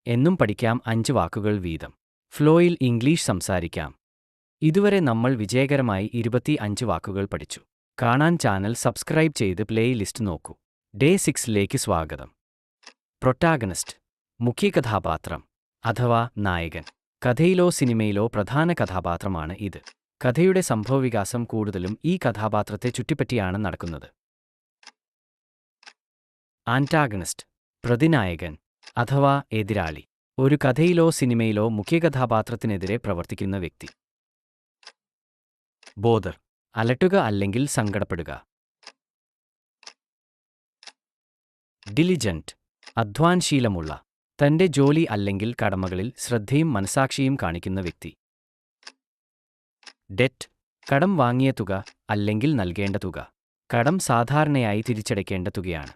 എന്നും പഠിക്കാം 5 വാക്കുകൾ വീതം. ഫ്ലോയിൽ ഇംഗ്ലീഷ് സംസാരിക്കാം. ഇതുവരെ നമ്മൾ വിജയകരമായി 25 വാക്കുകൾ പഠിച്ചു. കാണാൻ ചാനൽ സബ്സ്ക്രൈബ് ചെയ്ത് പ്ലേ ലിസ്റ്റ് നോക്കൂ. ഡേ 6ലേക്ക് സ്വാഗതം. പ്രൊട്ടാഗണിസ്റ്റ്, മുഖ്യ കഥാപാത്രം അഥവാ നായകൻ. കഥയിലോ സിനിമയിലോ പ്രധാന കഥാപാത്രമാണ് ഇത്. കഥയുടെ സംഭവവികാസം കൂടുതലും ഈ കഥാപാത്രത്തെ ചുറ്റിപ്പറ്റിയാണ് നടക്കുന്നത്. ആന്റാഗണിസ്റ്റ്, പ്രതിനായകൻ അഥവാ എതിരാളി. ഒരു കഥയിലോ സിനിമയിലോ മുഖ്യകഥാപാത്രത്തിനെതിരെ പ്രവർത്തിക്കുന്ന വ്യക്തി. ബോദർ, അലട്ടുക അല്ലെങ്കിൽ സങ്കടപ്പെടുക. ഡിലിജന്റ്, അധ്വാൻശീലമുള്ള, തന്റെ ജോലി അല്ലെങ്കിൽ കടമകളിൽ ശ്രദ്ധയും മനസാക്ഷിയും കാണിക്കുന്ന വ്യക്തി. ഡെറ്റ്, കടം വാങ്ങിയ തുക അല്ലെങ്കിൽ നൽകേണ്ട തുക. കടം സാധാരണയായി തിരിച്ചടയ്ക്കേണ്ട തുകയാണ്.